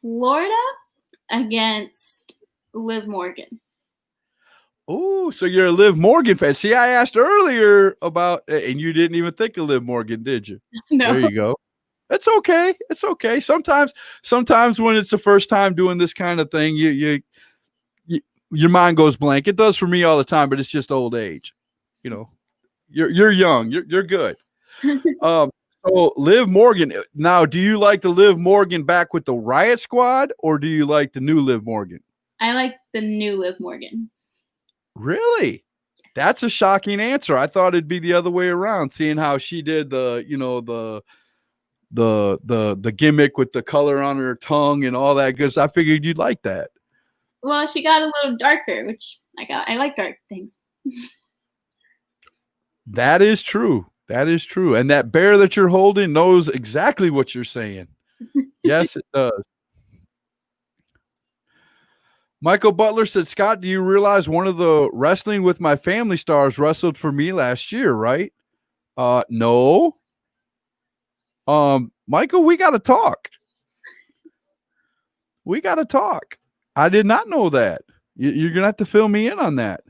Florida against Liv Morgan. Oh, so you're a Liv Morgan fan. See, I asked earlier about, and you didn't even think of Liv Morgan, did you? No. There you go. It's okay. It's okay. Sometimes when it's the first time doing this kind of thing, you your mind goes blank. It does for me all the time, but it's just old age. You're young. You're good. So Liv Morgan. Now, do you like the Liv Morgan back with the Riot Squad, or do you like the new Liv Morgan? I like the new Liv Morgan. Really? That's a shocking answer. I thought it'd be the other way around, seeing how she did the gimmick with the color on her tongue and all that good stuff. I figured you'd like that. Well, she got a little darker, which I like dark things. That is true. That is true. And that bear that you're holding knows exactly what you're saying. Yes, it does. Michael Butler said, Scott, do you realize one of the Wrestling with My Family stars wrestled for me last year, right? No. Michael, we got to talk. We got to talk. I did not know that. You're going to have to fill me in on that.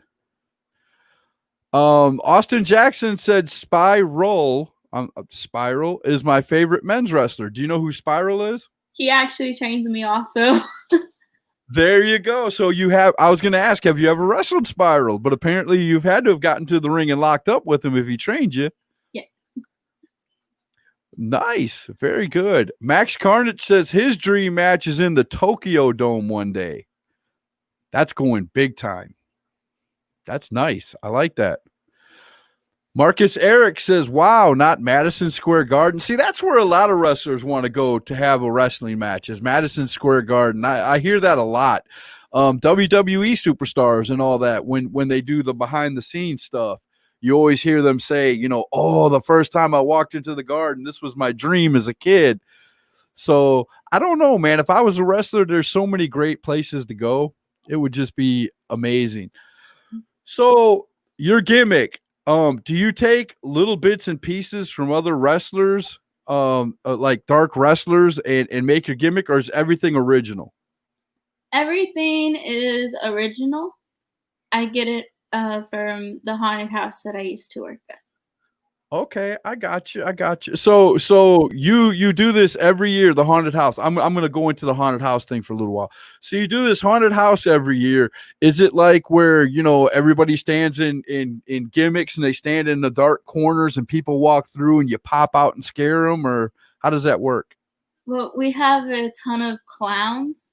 Austin Jackson said Spiral is my favorite men's wrestler. Do you know who Spiral is? He actually trains me also. There you go. So I was going to ask, have you ever wrestled Spiral? But apparently you've had to have gotten to the ring and locked up with him if he trained you. Yeah. Nice. Very good. Max Carnage says his dream match is in the Tokyo Dome one day. That's going big time. That's nice. I like that. Marcus Eric says, wow, not Madison Square Garden. See, that's where a lot of wrestlers want to go to have a wrestling match, is Madison Square Garden. I hear that a lot. WWE superstars and all that, when they do the behind the scenes stuff, you always hear them say, oh, the first time I walked into the Garden, this was my dream as a kid. So I don't know, man. If I was a wrestler, there's so many great places to go. It would just be amazing. So your gimmick, do you take little bits and pieces from other wrestlers, like dark wrestlers, and make your gimmick, or is everything original? Everything is original. I get it from the haunted house that I used to work at. Okay, I got you. So you do this every year, the haunted house. I'm going to go into the haunted house thing for a little while. So you do this haunted house every year. Is it like where, everybody stands in gimmicks and they stand in the dark corners and people walk through and you pop out and scare them, or how does that work? Well, we have a ton of clowns,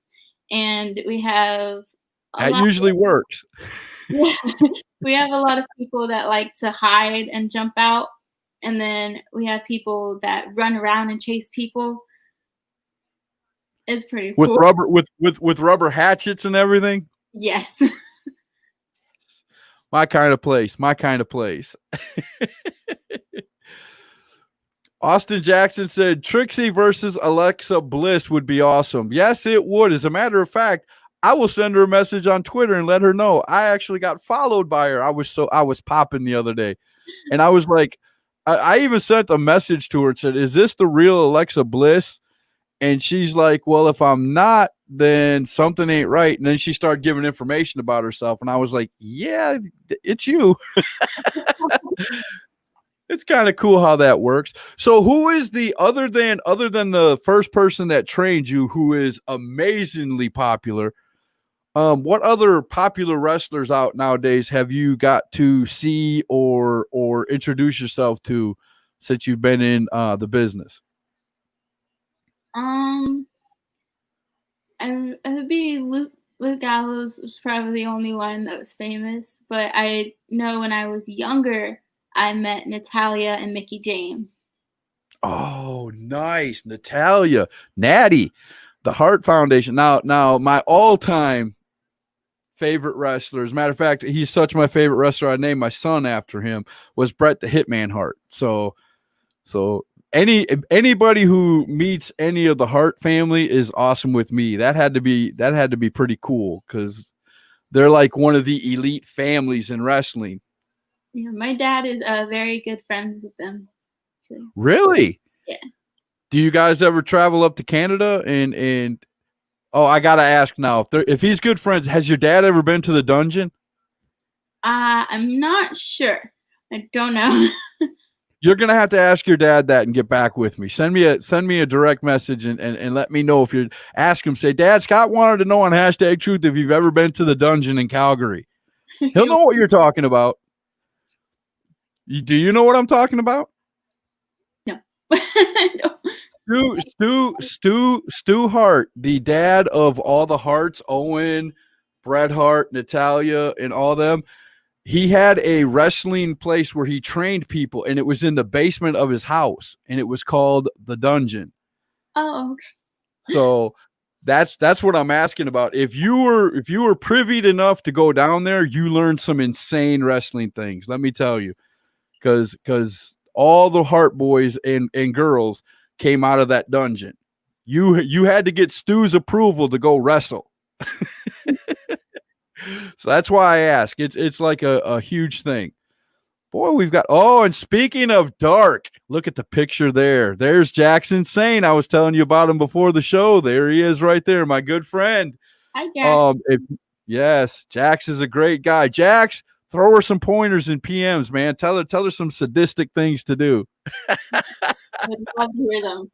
and we have That usually works. We have a lot of people that like to hide and jump out. And then we have people that run around and chase people. It's pretty cool. With rubber hatchets and everything? Yes. My kind of place. Austin Jackson said Trixie versus Alexa Bliss would be awesome. Yes, it would. As a matter of fact, I will send her a message on Twitter and let her know. I actually got followed by her. I was popping the other day. And I was like, I even sent a message to her and said, is this the real Alexa Bliss? And she's like, well, if I'm not, then something ain't right. And then she started giving information about herself. And I was like, yeah, it's you. It's kind of cool how that works. So who is the, other than the first person that trained you, who is amazingly popular, what other popular wrestlers out nowadays have you got to see or introduce yourself to since you've been in the business? It would be Luke Gallows was probably the only one that was famous, but I know when I was younger, I met Natalia and Mickey James. Oh, nice. Natalia, Natty, the Hart Foundation. Now my all-time favorite wrestler, as a matter of fact, he's such my favorite wrestler, I named my son after him, was Bret the Hitman Hart. So anybody who meets any of the Hart family is awesome with me. That had to be pretty cool, because they're like one of the elite families in wrestling. Yeah, my dad is very good friends with them. Actually. Really? Yeah. Do you guys ever travel up to Canada and oh, I gotta ask now, if he's good friends, has your dad ever been to the dungeon? I'm not sure. I don't know. You're gonna have to ask your dad that and get back with me. Send me a direct message and let me know if you ask him. Say, Dad, Scott wanted to know on #Truth if you've ever been to the dungeon in Calgary. He'll know what you're talking about. Do you know what I'm talking about? No. No. Stu Hart, the dad of all the Harts, Owen, Bret Hart, Natalia, and all them. He had a wrestling place where he trained people, and it was in the basement of his house, and it was called the Dungeon. Oh, okay. So that's what I'm asking about. If you were privy enough to go down there, you learned some insane wrestling things. Let me tell you, because all the Hart boys and girls came out of that dungeon. You had to get Stu's approval to go wrestle. So that's why I ask. It's like a huge thing. Boy, we've got. Oh, and speaking of dark, look at the picture there. There's Jackson Sane. I was telling you about him before the show. There he is, right there, my good friend. Hi, Jack. Yes, Jax is a great guy. Jax, throw her some pointers in PMs, man. Tell her some sadistic things to do. I would love to hear them.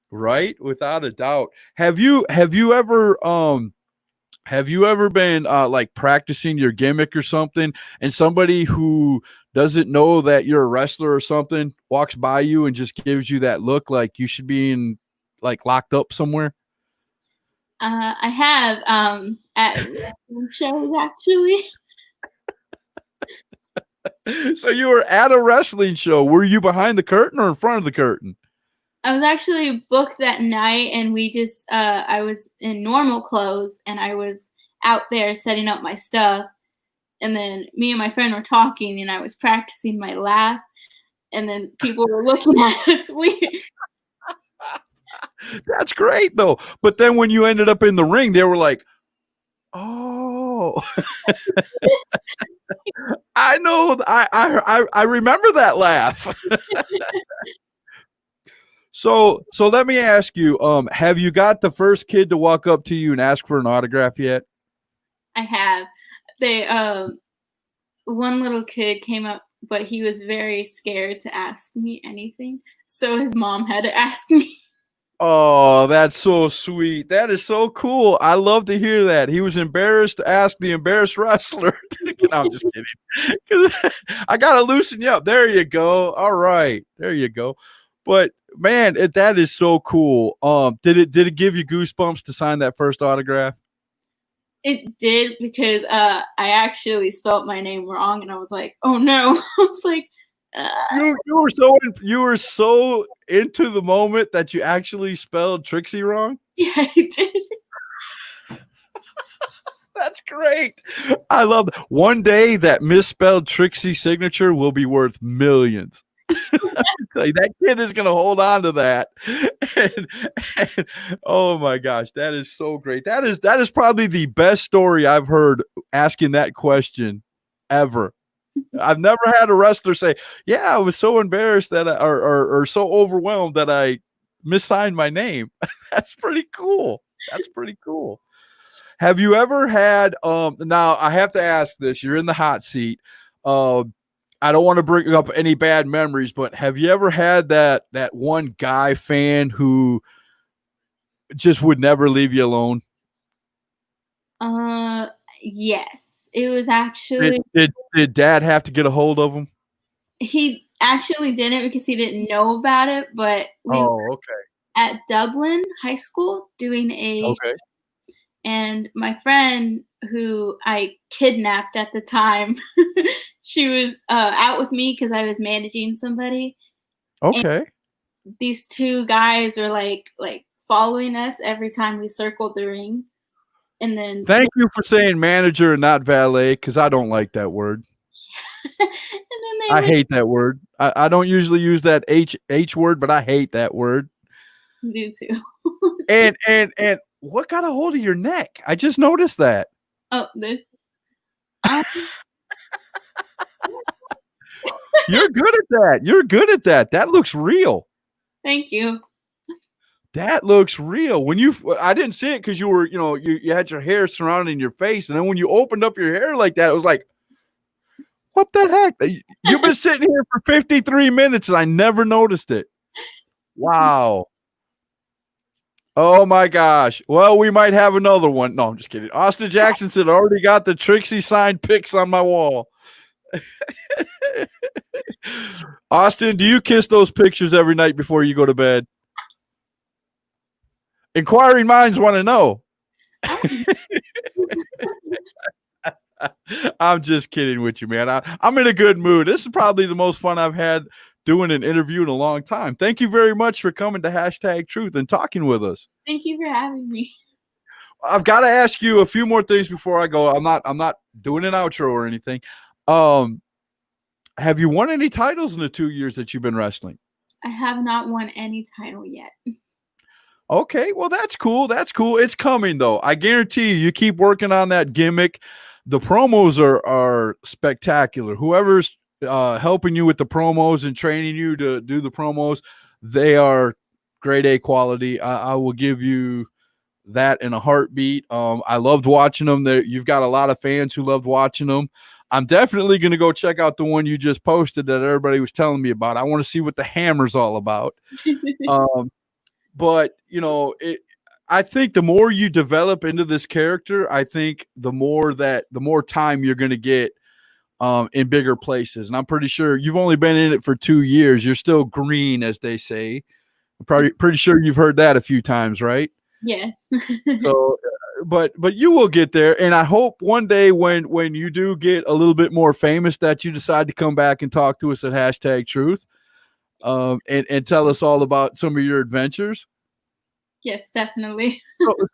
Right, without a doubt. Have you ever been like practicing your gimmick or something, and somebody who doesn't know that you're a wrestler or something walks by you and just gives you that look like you should be in like locked up somewhere? I have at wrestling shows actually. So you were at a wrestling show. Were you behind the curtain or in front of the curtain? I was actually booked that night, and we just I was in normal clothes, and I was out there setting up my stuff, and then me and my friend were talking, and I was practicing my laugh, and then people were looking at us weird. That's great though. But then when you ended up in the ring, they were like, "Oh, I know. I remember that laugh." So let me ask you, have you got the first kid to walk up to you and ask for an autograph yet? I have. They one little kid came up, but he was very scared to ask me anything, so his mom had to ask me. Oh, that's so sweet. That is so cool. I love to hear that. He was embarrassed to ask the embarrassed wrestler. No, I'm just kidding. I got to loosen you up. There you go. All right. There you go. But man, that is so cool. Did it give you goosebumps to sign that first autograph? It did, because I actually spelled my name wrong, and I was like, "Oh no!" I was like, You were so into the moment that you actually spelled Trixie wrong? "Yeah, I did." That's great. I love that. One day that misspelled Trixie signature will be worth millions. That kid is going to hold on to that. And, oh my gosh, that is so great. That is probably the best story I've heard asking that question ever. I've never had a wrestler say, "Yeah, I was so embarrassed that or so overwhelmed that I missigned my name." That's pretty cool. That's pretty cool. Have you ever had now I have to ask this, you're in the hot seat. I don't want to bring up any bad memories, but have you ever had that one guy fan who just would never leave you alone? Yes. It was actually Did dad have to get a hold of him? he actually didn't, because he didn't know about it, but we were Okay. at Dublin High School doing Okay. and my friend, who I kidnapped at the time, she was out with me because I was managing somebody. Okay. These two guys were like following us every time we circled the ring. And then Thank you for saying manager and not valet, because I don't like that word. and then they I would hate that word. I don't usually use that H word, but I hate that word. do too. And what got a hold of your neck? I just noticed that. Oh, this. You're good at that. You're good at that. That looks real. Thank you. That looks real. I didn't see it because you were, you had your hair surrounding your face, and then when you opened up your hair like that, it was like, what the heck? You've been sitting here for 53 minutes, and I never noticed it. Wow. Oh my gosh. Well, we might have another one. No, I'm just kidding. Austin Jackson said, "I already got the Trixie signed pics on my wall." Austin, do you kiss those pictures every night before you go to bed? Inquiring minds want to know. I'm just kidding with you, man. I'm in a good mood. This is probably the most fun I've had doing an interview in a long time. Thank you very much for coming to Hashtag Truth and talking with us. Thank you for having me. I've got to ask you a few more things before I go. I'm not doing an outro or anything. Have you won any titles in the 2 years that you've been wrestling? I have not won any title yet. Okay, well that's cool. That's cool. It's coming though. I guarantee you. You keep working on that gimmick. The promos are spectacular. Whoever's helping you with the promos and training you to do the promos, they are grade A quality. I will give you that in a heartbeat. I loved watching them. There, you've got a lot of fans who loved watching them. I'm definitely going to go check out the one you just posted that everybody was telling me about. I want to see what the hammer's all about. But you know, I think the more you develop into this character, I think the more time you're going to get in bigger places. And I'm pretty sure you've only been in it for 2 years. You're still green, as they say. I'm pretty sure you've heard that a few times, right? Yes. So, but you will get there, and I hope one day when you do get a little bit more famous, that you decide to come back and talk to us at #Truth, and tell us all about some of your adventures. Yes, definitely.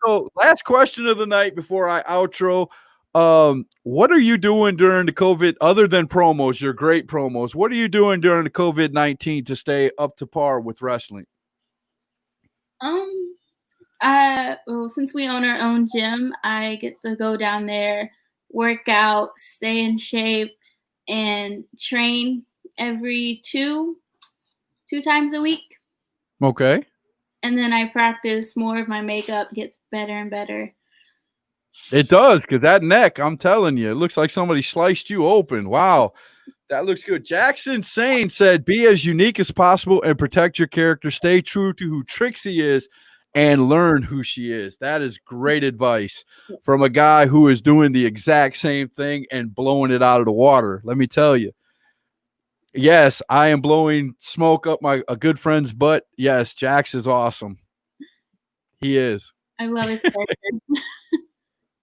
So last question of the night before I outro. What are you doing during the COVID other than promos, your great promos? What are you doing during the COVID-19 to stay up to par with wrestling? Well, since we own our own gym, I get to go down there, work out, stay in shape, and train every two times a week. Okay. And then I practice more of my makeup, gets better and better. It does, because that neck, I'm telling you, it looks like somebody sliced you open. Wow. That looks good. Jackson Sane said, be as unique as possible and protect your character. Stay true to who Trixie is and learn who she is. That is great advice from a guy who is doing the exact same thing and blowing it out of the water. Let me tell you. Yes, I am blowing smoke up a good friend's butt. Yes, Jax is awesome. He is. I love his character.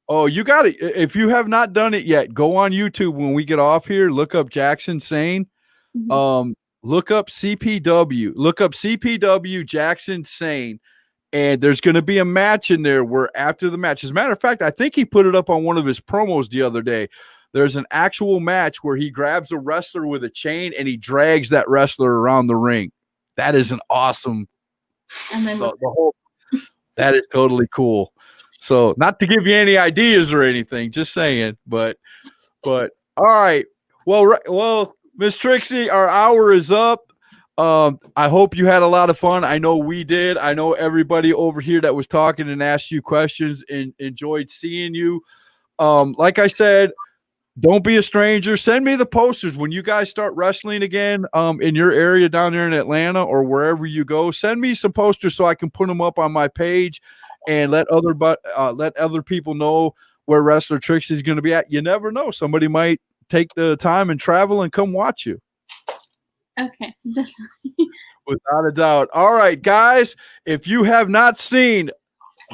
Oh, you got it. If you have not done it yet, go on YouTube when we get off here. Look up Jackson Sane. Mhm. Look up CPW. Look up CPW Jackson Sane. And there's going to be a match in there where after the match, as a matter of fact, I think he put it up on one of his promos the other day. There's an actual match where he grabs a wrestler with a chain and he drags that wrestler around the ring. That is an awesome. And then That is totally cool. So, not to give you any ideas or anything, just saying. But all right. Well, Miss Trixie, our hour is up. I hope you had a lot of fun. I know we did. I know everybody over here that was talking and asked you questions and enjoyed seeing you. Like I said, don't be a stranger. Send me the posters when you guys start wrestling again in your area down there in Atlanta or wherever you go. Send me some posters so I can put them up on my page and let other people know where Wrestler Trixie is going to be at. You never know. Somebody might take the time and travel and come watch you. okay. Without a doubt. All right, guys, if you have not seen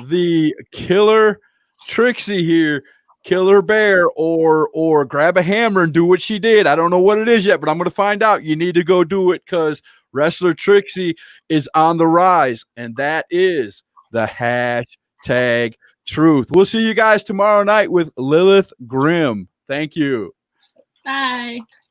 the Killer Trixie here, Killer Bear, or grab a hammer and do what she did. I don't know what it is yet, but I'm going to find out. You need to go do it because Wrestler Trixie is on the rise, and that is the #Truth. We'll see you guys tomorrow night with Lilith Grimm. Thank you. Bye.